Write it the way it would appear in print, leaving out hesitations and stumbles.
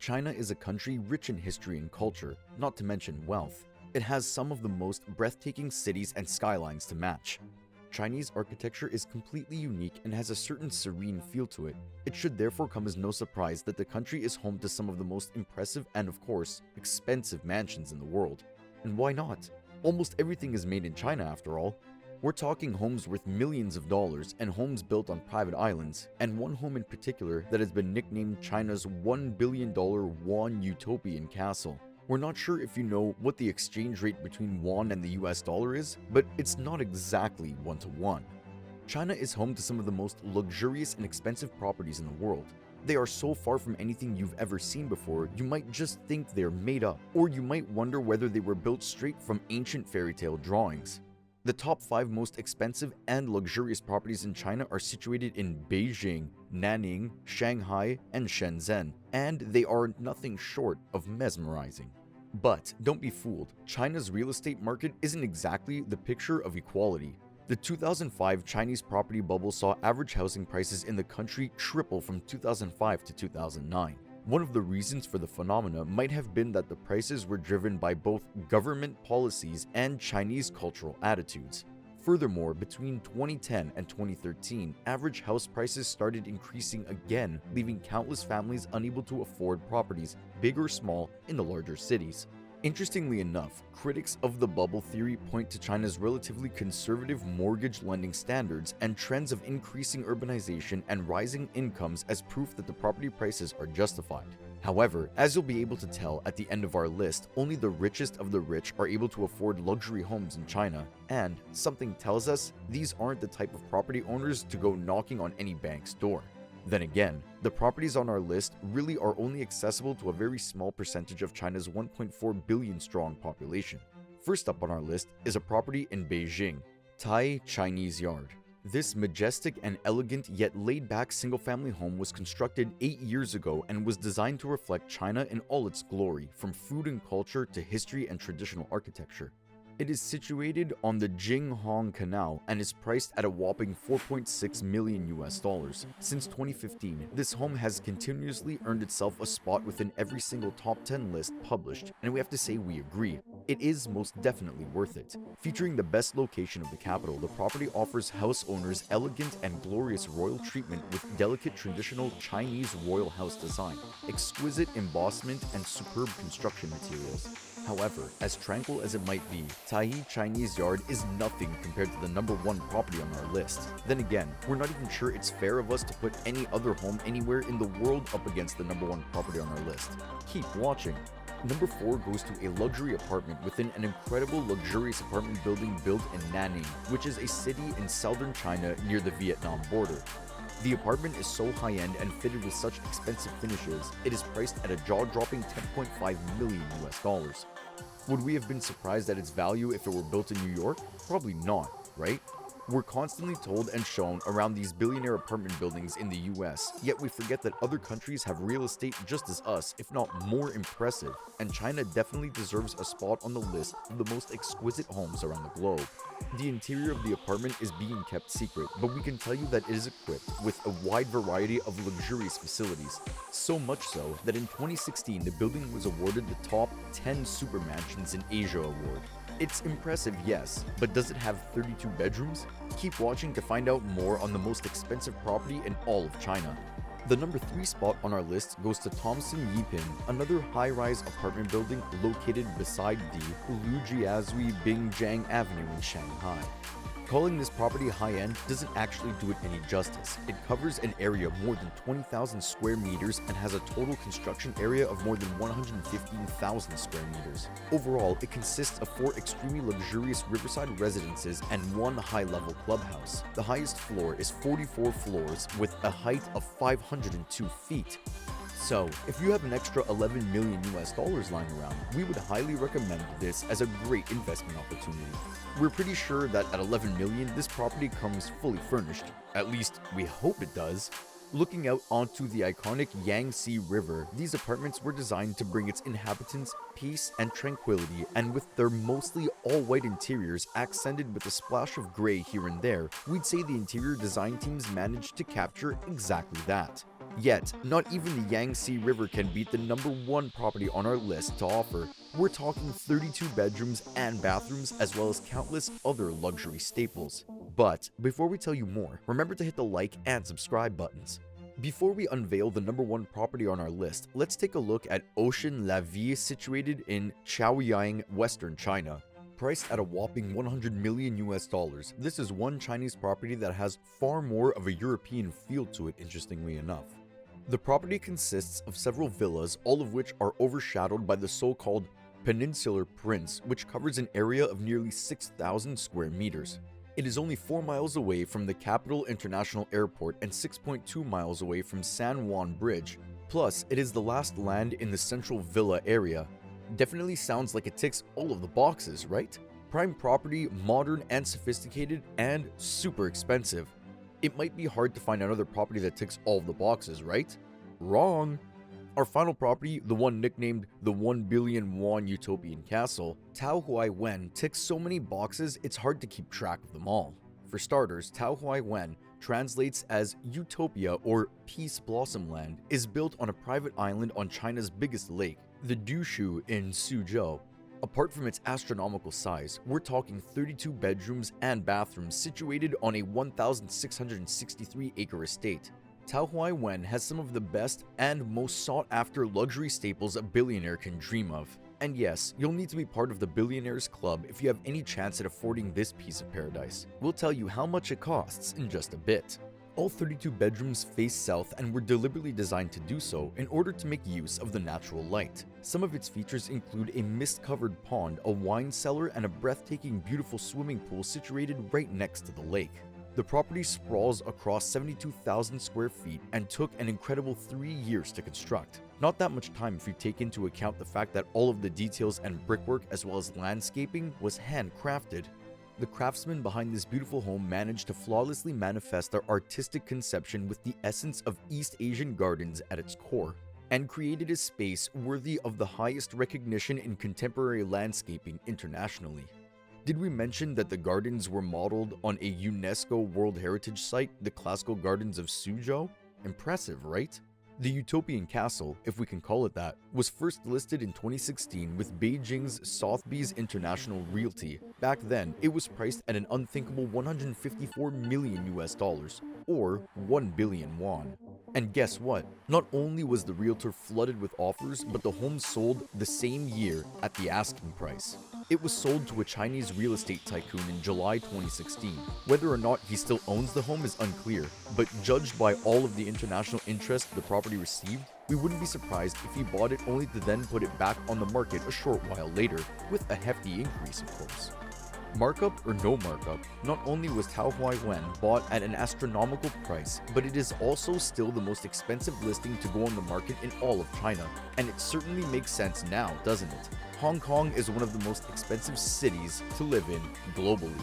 China is a country rich in history and culture, not to mention wealth. It has some of the most breathtaking cities and skylines to match. Chinese architecture is completely unique and has a certain serene feel to it. It should therefore come as no surprise that the country is home to some of the most impressive and, of course, expensive mansions in the world. And why not? Almost everything is made in China after all. We're talking homes worth millions of dollars and homes built on private islands, and one home in particular that has been nicknamed China's $1 billion yuan utopian castle. We're not sure if you know what the exchange rate between yuan and the US dollar is, but it's not exactly 1-to-1. China is home to some of the most luxurious and expensive properties in the world. They are so far from anything you've ever seen before, you might just think they're made up, or you might wonder whether they were built straight from ancient fairy tale drawings. The top 5 most expensive and luxurious properties in China are situated in Beijing, Nanning, Shanghai, and Shenzhen, and they are nothing short of mesmerizing. But don't be fooled, China's real estate market isn't exactly the picture of equality. The 2005 Chinese property bubble saw average housing prices in the country triple from 2005 to 2009. One of the reasons for the phenomena might have been that the prices were driven by both government policies and Chinese cultural attitudes. Furthermore, between 2010 and 2013, average house prices started increasing again, leaving countless families unable to afford properties, big or small, in the larger cities. Interestingly enough, critics of the bubble theory point to China's relatively conservative mortgage lending standards and trends of increasing urbanization and rising incomes as proof that the property prices are justified. However, as you'll be able to tell at the end of our list, only the richest of the rich are able to afford luxury homes in China, and something tells us these aren't the type of property owners to go knocking on any bank's door. Then again, the properties on our list really are only accessible to a very small percentage of China's 1.4 billion strong population. First up on our list is a property in Beijing, Tai Chinese Yard. This majestic and elegant yet laid-back single-family home was constructed 8 years ago and was designed to reflect China in all its glory, from food and culture to history and traditional architecture. It is situated on the Jinghong Canal and is priced at a whopping $4.6 million US. Since 2015, this home has continuously earned itself a spot within every single top 10 list published, and we have to say we agree. It is most definitely worth it. Featuring the best location of the capital, the property offers house owners elegant and glorious royal treatment with delicate traditional Chinese royal house design, exquisite embossment, and superb construction materials. However, as tranquil as it might be, Tai Chinese Yard is nothing compared to the number 1 property on our list. Then again, we're not even sure it's fair of us to put any other home anywhere in the world up against the number 1 property on our list. Keep watching. Number 4 goes to a luxury apartment within an incredible luxurious apartment building built in Nanning, which is a city in southern China near the Vietnam border. The apartment is so high-end and fitted with such expensive finishes, it is priced at a jaw-dropping $10.5 million US. Would we have been surprised at its value if it were built in New York? Probably not, right? We're constantly told and shown around these billionaire apartment buildings in the US, yet we forget that other countries have real estate just as us, if not more impressive, and China definitely deserves a spot on the list of the most exquisite homes around the globe. The interior of the apartment is being kept secret, but we can tell you that it is equipped with a wide variety of luxurious facilities, so much so that in 2016 the building was awarded the top 10 super mansions in Asia award. It's impressive, yes, but does it have 32 bedrooms? Keep watching to find out more on the most expensive property in all of China. The number 3 spot on our list goes to Thomson Yipin, another high-rise apartment building located beside the Lujiazui Bingjiang Avenue in Shanghai. Calling this property high-end doesn't actually do it any justice. It covers an area of more than 20,000 square meters and has a total construction area of more than 115,000 square meters. Overall, it consists of 4 extremely luxurious riverside residences and 1 high-level clubhouse. The highest floor is 44 floors with a height of 502 feet. So, if you have an extra $11 million US lying around, we would highly recommend this as a great investment opportunity. We're pretty sure that at $11 million, this property comes fully furnished. At least, we hope it does. Looking out onto the iconic Yangtze River, these apartments were designed to bring its inhabitants peace and tranquility, and with their mostly all-white interiors accented with a splash of gray here and there, we'd say the interior design teams managed to capture exactly that. Yet, not even the Yangtze River can beat the #1 property on our list to offer. We're talking 32 bedrooms and bathrooms, as well as countless other luxury staples. But before we tell you more, remember to hit the like and subscribe buttons. Before we unveil the #1 property on our list, let's take a look at Ocean La Vie, situated in Chaoyang, Western China. Priced at a whopping $100 million, this is one Chinese property that has far more of a European feel to it, interestingly enough. The property consists of several villas, all of which are overshadowed by the so-called Peninsular Prince, which covers an area of nearly 6,000 square meters. It is only 4 miles away from the Capital International Airport and 6.2 miles away from San Juan Bridge. Plus, it is the last land in the central villa area. Definitely sounds like it ticks all of the boxes, right? Prime property, modern and sophisticated, and super expensive. It might be hard to find another property that ticks all of the boxes, right? Wrong! Our final property, the one nicknamed the 1 billion won Utopian Castle, Tao Huai Wen, ticks so many boxes it's hard to keep track of them all. For starters, Tao Huai Wen translates as Utopia or Peace Blossom Land, is built on a private island on China's biggest lake, the Dushu in Suzhou. Apart from its astronomical size, we're talking 32 bedrooms and bathrooms situated on a 1,663-acre estate. Tao Huai Wen has some of the best and most sought-after luxury staples a billionaire can dream of. And yes, you'll need to be part of the Billionaires Club if you have any chance at affording this piece of paradise. We'll tell you how much it costs in just a bit. All 32 bedrooms face south and were deliberately designed to do so in order to make use of the natural light. Some of its features include a mist-covered pond, a wine cellar, and a breathtaking, beautiful swimming pool situated right next to the lake. The property sprawls across 72,000 square feet and took an incredible 3 years to construct. Not that much time if you take into account the fact that all of the details and brickwork as well as landscaping was handcrafted. The craftsmen behind this beautiful home managed to flawlessly manifest their artistic conception with the essence of East Asian gardens at its core, and created a space worthy of the highest recognition in contemporary landscaping internationally. Did we mention that the gardens were modeled on a UNESCO World Heritage Site, the Classical Gardens of Suzhou? Impressive, right? The Utopian Castle, if we can call it that, was first listed in 2016 with Beijing's Sotheby's International Realty. Back then, it was priced at an unthinkable $154 million, or 1 billion won. And guess what? Not only was the realtor flooded with offers, but the home sold the same year at the asking price. It was sold to a Chinese real estate tycoon in July 2016. Whether or not he still owns the home is unclear, but judged by all of the international interest the property received, we wouldn't be surprised if he bought it only to then put it back on the market a short while later, with a hefty increase of course. Markup or no markup, not only was Tao Huai Wen bought at an astronomical price, but it is also still the most expensive listing to go on the market in all of China, and it certainly makes sense now, doesn't it? Hong Kong is one of the most expensive cities to live in globally.